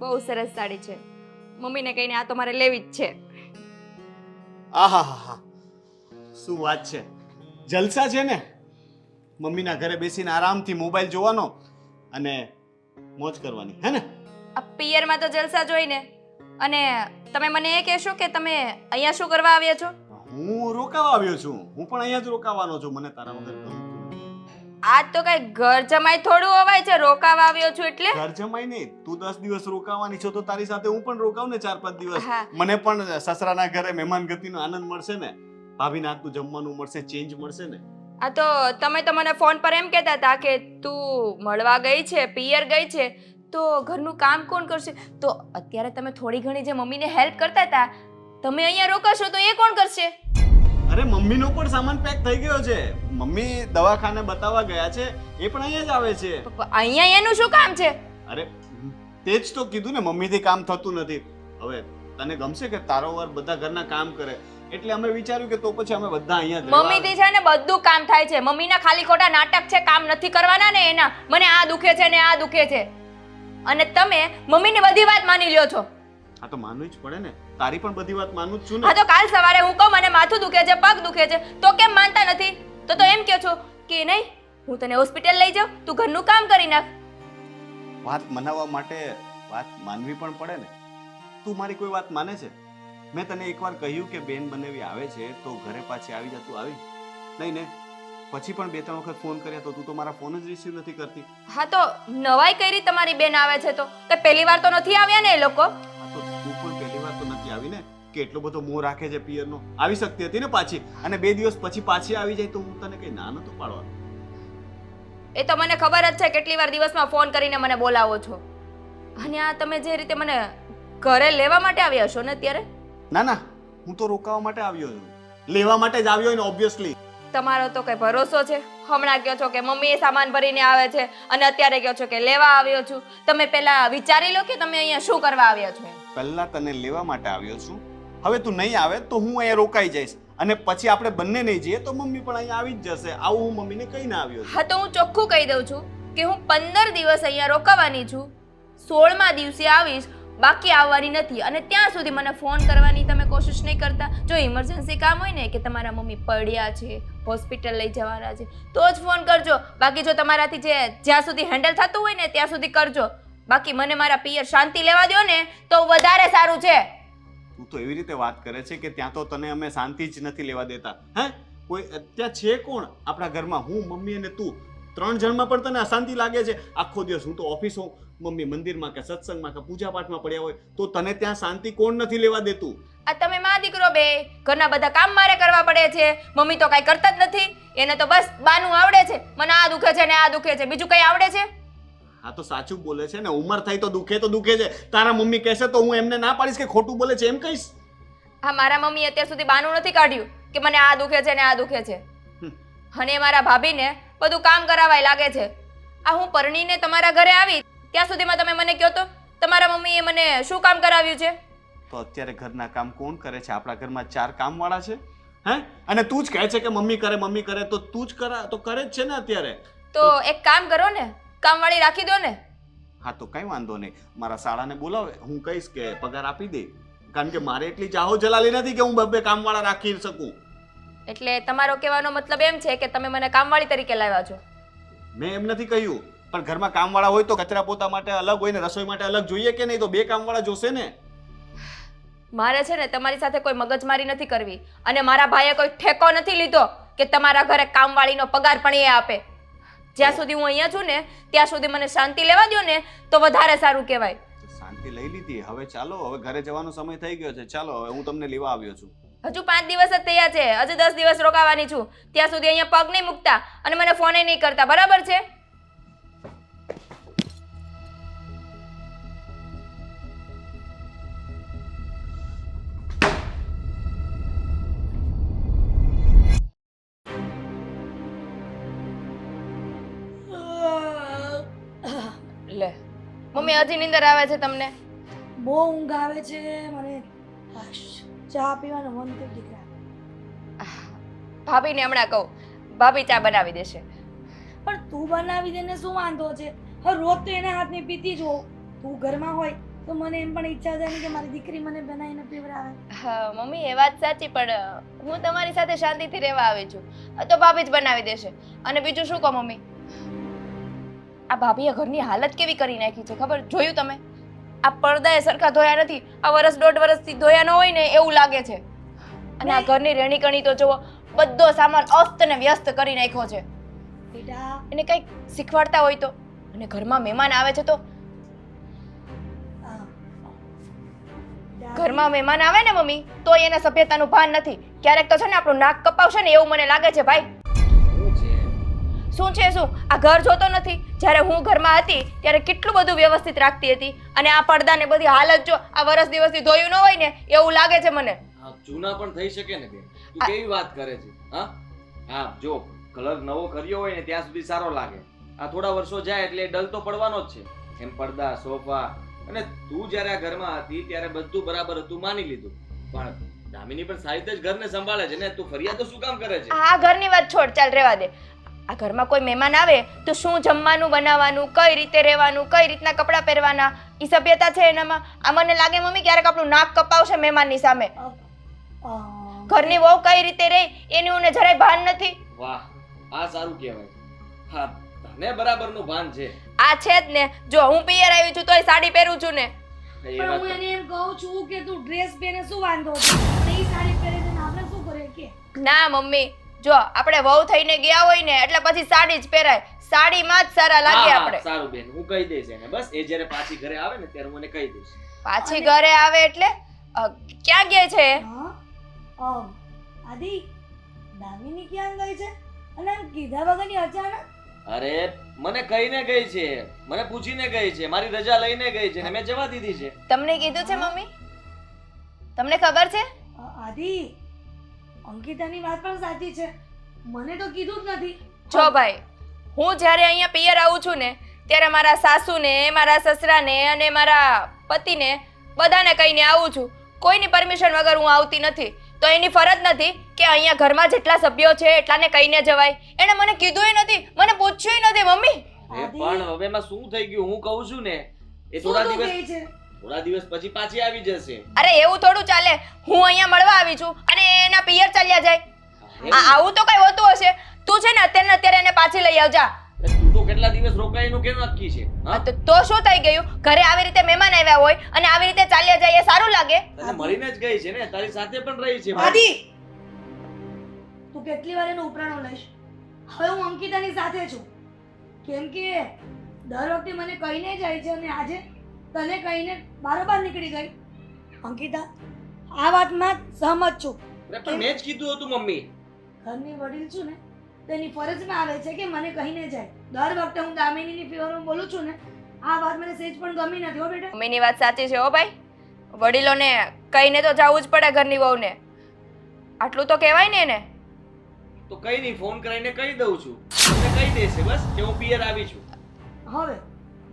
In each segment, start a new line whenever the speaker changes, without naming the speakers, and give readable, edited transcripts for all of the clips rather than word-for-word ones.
બહુ સરસ સાડી છે. મમ્મીને કહીને આ તો મારે લેવી જ છે.
આહાહાહા, શું વાત છે! જલસા છે ને? મમ્મીના ઘરે બેસીને આરામથી મોબાઈલ જોવાનો અને મોજ કરવાની, હે ને?
આ પિયરમાં તો જલસા જોઈ ને. અને તમે મને એ કહેશો કે તમે અહીંયા શું કરવા આવ્યા છો?
હું રોકાવા આવ્યો છું. હું પણ અહીંયા જ રોકાવાનો છું. મને તારા વગર ગમતું નથી.
આજ તો કઈ ઘર જમાઈ થોડું હોવાય છે રોકાવા આવ્યો છું એટલે.
ઘર જમાઈ નહીં, તું 10 દિવસ રોકાવાની છો તો તારી સાથે હું પણ રોકાવ ને 4-5 દિવસ.
હા.
મને પણ સસરાના ઘરે મહેમાન ગતિનો આનંદ મળશે ને, ભાભીના હાથનું જમવાનું મળશે, ચેન્જ મળશે ને.
આ તો તમે તો મને ફોન પર એમ કહેતા હતા કે તું મળવા ગઈ છે, પિયર ગઈ છે, તો ઘરનું કામ કોણ કરશે? તો અત્યારે તમે થોડી ઘણી જે મમ્મીને હેલ્પ કરતા હતા, તમે અહીંયા રોકાશો તો એ કોણ કરશે?
અરે મમ્મીનો પણ સામાન પેક થઈ ગયો છે. મમ્મી દવાખાને બતાવવા ગયા છે, એ પણ અહીંયા જ આવે છે.
અહીંયા એનું શું કામ છે?
અરે તે જ તો કીધું ને, મમ્મીથી કામ થતું નથી. હવે તને ગમશે કે તારો વર બધા ઘરના કામ કરે? એટલે અમે વિચાર્યું કે તો પછી અમે બધા અહીંયા જ રહેવા.
મમ્મીથી છે ને બધું કામ થાય છે. મમ્મીના ખાલી ખોટા નાટક છે, કામ નથી કરવાના ને એના. મને આ દુખે છે ને આ દુખે છે, અને તમે મમ્મીની બધી વાત માની લ્યો છો.
હા તો માનવું જ પડે ને, તારી પણ બધી વાત માનું જ છું ને.
હા તો કાલ સવારે હું કહું મને માથું દુખે છે, પગ દુખે છે, તો કેમ માનતા નથી? તો એમ કહો છો કે નહીં હું તને હોસ્પિટલ લઈ જાઉં, તું ઘરનું કામ કરી નાખ.
વાત મનાવવા માટે વાત માનવી પણ પડે ને. તું મારી કોઈ વાત માને છે? મેં તને એકવાર કહ્યું કે બેન બનેવી આવે છે તો ઘરે પાછી આવી જા. તું આવી નહીં ને? પછી પણ 2-3 વખત ફોન કર્યા તો તું તો મારા ફોન જ રિસીવ નથી કરતી.
હા તો નવાઈ કરી તમારી બેન આવે છે તો કે પહેલી વાર તો નથી આવ્યા ને એ લોકો.
હા તો તું પણ પહેલી વાર તો નથી આવી ને, કે એટલો બધો મોહ રાખે છે પિયરનો. આવી શકતી હતી ને પાછી, અને 2 દિવસ પછી પાછી આવી જાય તો હું તને કઈ ના નતો પાડવાનો.
એ તો મને ખબર જ છે કેટલી વાર દિવસમાં ફોન કરીને મને બોલાવો છો. અને આ તમે જે રીતે મને ઘરે લેવા માટે આવ્યા છો ને અત્યારે,
ના ના, હું તો રોકાવા માટે આવ્યો છું. લેવા માટે જ આવ્યો ને ઓબ્વિયસલી.
તમારો તો કઈ ભરોસો છે? હમણાં કહો છો કે મમ્મી એ સામાન ભરીને આવે છે અને અત્યારે કહો છો કે લેવા આવ્યો છું. તમે પહેલા વિચારી લો કે તમે અહીંયા શું કરવા આવ્યા છો.
પહેલા તને લેવા માટે આવ્યો છું. હવે તું નહીં આવે તો હું અહીંયા રોકાઈ જઈશ, અને પછી આપણે બંને નહીં જઈએ તો મમ્મી પણ અહીંયા આવી જ જશે. આવું હું મમ્મીને કહીને આવ્યો છું.
હા તો હું ચોખ્ખું કહી દઉં છું કે હું 15 દિવસ અહીંયા રોકાવાની છું. 16મા દિવસે આવીશ, બાકી આવવાની નથી. અને ત્યાં સુધી મને ફોન કરવાની તમે કોશિશ નહીં કરતા. જો ઇમરજન્સી કામ હોય ને કે તમારા મમ્મી પડ્યા છે, હોસ્પિટલ લઈ જવાના છે, તો જ ફોન કરજો. બાકી જો તમારાથી જ્યાં સુધી હેન્ડલ થતું હોય ને ત્યાં સુધી કરજો. બાકી મને મારા પિયર શાંતિ લેવા દો ને તો વધારે સારું છે.
તું તો એવી રીતે વાત કરે છે કે ત્યાં તો તને અમે શાંતિ જ નથી લેવા દેતા. હે, કોઈ ત્યાં છે કોણ આપણા ઘરમાં? હું, મમ્મી અને તું, 3 જણમાં પણ તને અશાંતિ લાગે છે? આખો દિવસ હું તો ઓફિસ હોઉં, મમ્મી મંદિરમાં કે સત્સંગમાં કે પૂજા પાઠમાં પડ્યા હોય, તો તને ત્યાં શાંતિ કોણ નથી લેવા દેતું?
આ તમે માં દીકરો બે ઘરના બધા કામ મારે કરવા પડે છે. મમ્મી તો કાંઈ કરતા જ નથી. એને તો બસ બાનું આવડે છે, મને આ દુખે છે ને આ દુખે છે, બીજું કઈ આવડે છે?
હા તો સાચું બોલે છે ને, ઉંમર થઈ તો દુખે છે. તારા મમ્મી કહેશે તો હું એમને ના પાડીશ કે ખોટું બોલે છે એમ કહીશ?
હા, મારા મમ્મી અત્યાર સુધી બાનું નથી કાઢ્યું કે મને આ દુખે છે ને આ દુખે છે. અને મારા ભાભીને બધું કામ કરાવાય લાગે છે. આ હું પરણીને તમારા ઘરે આવી ત્યાં સુધીમાં તમે મને કહો તો તમારા મમ્મીએ મને શું કામ કરાવ્યું છે?
તો અત્યારે ઘરના કામ કોણ કરે છે? આપણા ઘરમાં 4 કામવાળા છે. હે, અને તું જ કહે છે કે મમ્મી કરે, તો તું જ તો કરે જ છે ને અત્યારે.
તો એક કામ કરો ને, કામવાળી રાખી દો ને.
હા તો કઈ વાંધો નહીં, મારા શાળાને બોલાવે, હું કહીશ કે પગાર આપી દે. કારણ કે મારે એટલી ચાહો જલાલી નથી કે હું 2 કામવાળા રાખી શકું.
એટલે તમારો કહેવાનો મતલબ એમ છે કે તમે મને કામવાળી તરીકે લાવ્યા છો?
મેં એમ નથી કહ્યું, પણ ઘરમાં કામવાળા હોય તો કચરા પોતા માટે અલગ હોય ને રસોઈ માટે અલગ જોઈએ કે નહીં? તો 2 કામવાળા જોશે ને.
મારે છે ને તમારી સાથે કોઈ મગજમારી નથી કરવી, અને મારા ભાઈએ કોઈ ઠેકો નથી લીધો કે તમારા ઘરે કામવાળીનો પગાર પણ એ આપે. જ્યાં સુધી હું અહીંયા છું ને ત્યાં સુધી મને શાંતિ લેવા દો ને તો વધારે સારું કહેવાય.
શાંતિ લઈ લીધી, હવે ચાલો, હવે ઘરે જવાનો સમય થઈ ગયો છે. ચાલો, હવે હું તમને લેવા આવ્યો છું.
હજુ 5 દિવસ જ થયા છે, હજુ 10 દિવસ રોકાવાની છું. ત્યાં સુધી અહીંયા પગ નહીં મૂકતા અને મને ફોન નહીં કરતા, બરાબર છે? લે મમ્મી, હજી નીંદર આવે છે તમને?
બહુ ઊંઘ આવે છે મને. ચા પીવાનું મન થયું દીકરા.
ભાભીને હમણાં કહું, ભાભી ચા બનાવી દેશે.
પણ તું બનાવી દે ને શું વાંધો છે? હવે રોજ તો એના હાથની પીતી જ હોઉં. તું ઘરમાં હોય તો મને એમ પણ ઈચ્છા થાય ને કે મારી દીકરી મને બનાવીને પીવડાવે.
હા મમ્મી એ વાત સાચી, પણ હું તમારી સાથે શાંતિથી રહેવા આવી છું. આ તો ભાભી જ બનાવી દેશે. અને બીજું શું કહો મમ્મી, આ ભાભીએ ઘરની હાલત કેવી કરી નાખી છે ખબર? જોયું તમે? આ પડદાએ સરખા ધોયા નથી. આ વર્ષ દોઢ વર્ષથી ધોયા ન હોય ને એવું લાગે છે. અને આ ઘરની રેણીકણી તો જુઓ, બધો સામાન અસ્ત ને વ્યસ્ત કરી નાખ્યો છે.
બેટા
એને કંઈક શીખવાડતા હોય તો. અને ઘરમાં મહેમાન આવે છે તો
આ,
ઘરમાં મહેમાન આવે ને મમ્મી તો એને સભ્યતાનું ભાન નથી. ક્યારેક તો છે ને આપણું નાક કપાવશે ને એવું મને લાગે છે ભાઈ. શું છે શું? આ ઘર જોતો નથી? જ્યારે હું ઘરમાં હતી ત્યારે કેટલું બધું વ્યવસ્થિત રાખતી હતી, અને આ પડદા ને બધી હાલત જો, આ વર્ષ દિવસથી ધોયું ન હોય ને એવું લાગે છે મને.
હા, જૂના પણ થઈ શકે ને બેન. તું કેવી વાત કરે છે? હા હા, જો કલર નવો કર્યો હોય ને ત્યાં સુધી સારો લાગે. આ થોડા વર્ષો જાય એટલે ડલ તો પડવાનો જ છે. એમ પડદા, સોફા, અને તું જ્યારે આ ઘરમાં હતી ત્યારે બધું બરાબર હતું માની લીધું, પણ દામિની પણ સારી રીતે જ ઘરને સંભાળે છે ને. તું ફરિયાદ તો શું કામ કરે છે?
આ ઘરની વાત છોડ, ચાલ રહેવા દે. આ ઘરમાં કોઈ મહેમાન આવે તો શું જમવાનું બનાવવાનું, કઈ રીતે રહેવાનું, કઈ રીતના કપડાં પહેરવાના, ઈ સભ્યતા છે એનામાં? આ મને લાગે મમ્મી ક્યારેક આપણું નાક કપાવશે મહેમાનની સામે. ઘરની વહુ કઈ રીતે રહે એનું ને જરાય ભાન નથી.
વાહ, આ સારું કહેવાય. હા, તને બરાબરનું ભાન છે.
આ છે જ ને. જો હું પિયર આવી છું તોય સાડી પહેરું છું ને.
એ
પણ
વાત
હું
તો-
એને એમ કહું છું કે તું ડ્રેસ પહેરે શું વાંધો છે? અને ઈ સાડી પહેરે છે ને આપણે શું કરે કે?
ના મમ્મી, જો આપણે વહુ થઈને ગયા હોય ને એટલે પછી સાડી જ પહેરાય. સાડીમાં જ સારા લાગે
હા,
આપણે.
સારું બેન, હું કહી દઈશ એને. બસ એ જ્યારે પાછી ઘરે આવે ને ત્યારે હું એને કહી દઈશ.
પાછી ઘરે આવે એટલે ક્યાં ગયા છે?
હા આદિ, દામિની ક્યાં ગઈ છે? અને આમ કીધા વગરની અચાનક?
અરે મને કહીને ગઈ છે, મને પૂછીને ગઈ છે, મારી રજા લઈને ગઈ છે ને મેં જવા દીધી છે.
તમને કીધું છે મમ્મી? તમને ખબર છે?
આદિ, અંકિતાની વાત પણ સાચી છે. મને તો કીધું જ નથી.
જો ભાઈ, હું જ્યારે અહીંયા પિયર આવું છું ને ત્યારે મારા સાસુને, મારા સસરાને અને મારા પતિને બધાને કહીને આવું છું. કોઈની પરમિશન વગર હું આવતી નથી. તો એની ફરજ નથી કે અહીંયા ઘરમાં જેટલા સભ્યો છે એટલાને કહીને જવાય? એણે મને કીધુંય નથી, મને પૂછ્યુંય નથી મમ્મી.
એ પણ હવે એમાં શું થઈ ગયું હું કહું છું ને, એ
શું
થોડા
તું
દિવસ
કહે છે?
થોડા દિવસ પછી પાછી આવી જશે.
અરે એવું થોડું ચાલે? હું અહીંયા મળવા આવી છું અને એના પિયર ચાલ્યા જાય. આવું તો કઈ હોતું હશે? તું છે ને અત્યારે ને અત્યારે એને પાછી લઈ આવજા.
અરે તું તો કેટલા દિવસ રોકાય એનું કેમ નક્કી છે? હા,
તો શું થઈ ગયું? ઘરે આવી રીતે મહેમાન આવ્યા હોય અને આવી રીતે ચાલ્યા જાય એ સારું લાગે?
તને મળીને જ ગઈ છે ને, તારી સાથે પણ રહી છે.
આદિ, તું કેટલી વાર એનો ઉપરાણો લઈશ? હવે હું અંકિતાની સાથે છું. કેમ કે દર વખતે મને કહીને જાય છે અને આજે તને કહીને બારોબાર નીકળી ગઈ. અંકિતા, આ વાતમાં સહમત છું.
અરે પણ મેં જ કીધું હતું મમ્મી.
ઘરની વડીલ છું ને, તેની ફરજમાં આવે છે કે મને કહીને જાય. દર વખતે હું દામિનીની ફેવરમાં બોલું છું ને, આ વાત મને સહેજ પણ ગમી નથી હો બેટા.
મમ્મીની વાત સાચી છે હો ભાઈ. વડીલોને કહીને તો જવું જ પડે ઘરની વહુને. આટલું તો કહેવાય ને એને.
તો કઈ નહીં, ફોન કરીને કહી દઉં છું. તમને કહી દેશે બસ કે હું પિયર આવી છું.
હવે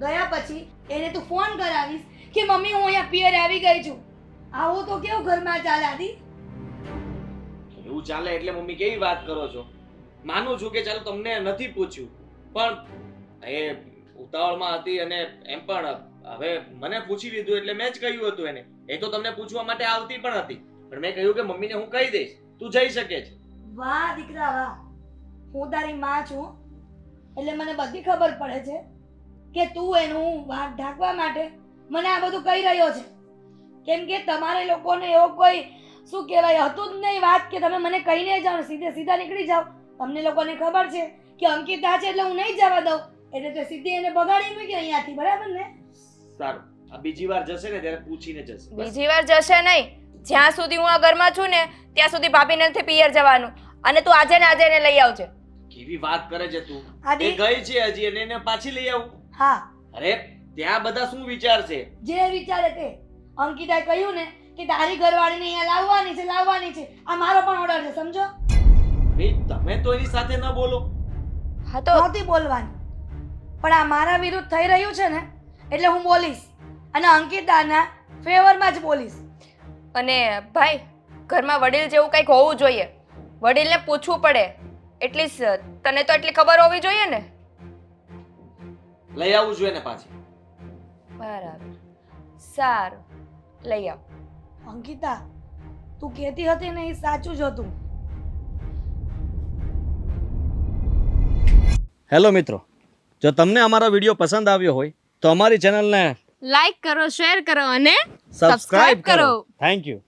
ગયા પછી એને તું ફોન કરાવીશ કે મમ્મી હું અહીંયા પિયર આવી ગઈ છું. આવું તો કેવું ઘરમાં ચાલે આદિ?
એવું ચાલે એટલે મમ્મી કેવી વાત કરો છો? માનું છું કે ચાલો તમને નથી પૂછ્યું, પણ એ ઉતાવળમાં હતી અને એમ પણ હવે મને પૂછી લીધું એટલે મેં જ કહ્યું હતું એને. એ તો તમને પૂછવા માટે આવતી પણ હતી, પણ મેં કહ્યું કે મમ્મીને હું કહી દઈશ, તું જઈ શકે છે.
વાહ દીકરા વાહ, હું તારી માં છું એટલે મને બધી ખબર પડે છે કે તું એનું વાત ઢાંકવા માટે મને આ બધું કહી રહ્યો છે. કેમ કે તમારે લોકોને એવો કોઈ શું કહેવાય હતું જ નહીં વાત કે તમે મને કહીને જાઓ ને સીધે સીધા નીકળી જાઓ. તમને લોકોને ખબર છે કે અંકિતા છે એટલે હું નહીં જવા દઉં, એટલે તો સીધી એને બગાડી મૂકી અહીંયાથી, બરાબર ને?
સારું, આ બીજી વાર જશે ને ત્યારે પૂછીને જશે. બસ.
બીજી વાર જશે નહીં. જ્યાં સુધી હું આ ઘરમાં છું ને ત્યાં સુધી ભાભીને નથી પિયર જવાનું. અને તું આજે ને આજે એને લઈ આવજે.
કેવી વાત કરે છે તું?
આદિ,
એ ગઈ છે હજી અને એને પાછી લઈ આવું?
હા,
અરે ત્યાં બધા શું વિચારશે?
જે વિચારે તે. અંકિતાએ કહ્યું ને કે તારી ઘરવાળીને અહીંયા લાવવાની છે. આ મારો પણ ઓર્ડર છે, સમજો?
ભાઈ તમે તો એની સાથે ન બોલો.
હા તો
નહોતી બોલવાની, પણ આ મારા વિરુદ્ધ થઈ રહ્યું છે ને એટલે હું બોલીશ અને અંકિતાના ફેવરમાં જ બોલીશ.
અને ભાઈ, ઘરમાં વડીલ જેવું કંઈક હોવું જોઈએ. વડીલને પૂછવું પડે. એટલી તને તો એટલી ખબર હોવી જોઈએ ને.
લઈ આવું છું એને પાછી.
બરાબર, સારું લઈ આવ.
અંકિતા તું કહેતી હતી ને એ સાચું જ હતું.
હેલો મિત્રો, જો તમને અમારો વિડીયો પસંદ આવ્યો હોય તો અમારી ચેનલને
લાઈક કરો, શેર કરો અને
સબસ્ક્રાઇબ કરો.
કરો.
Thank you.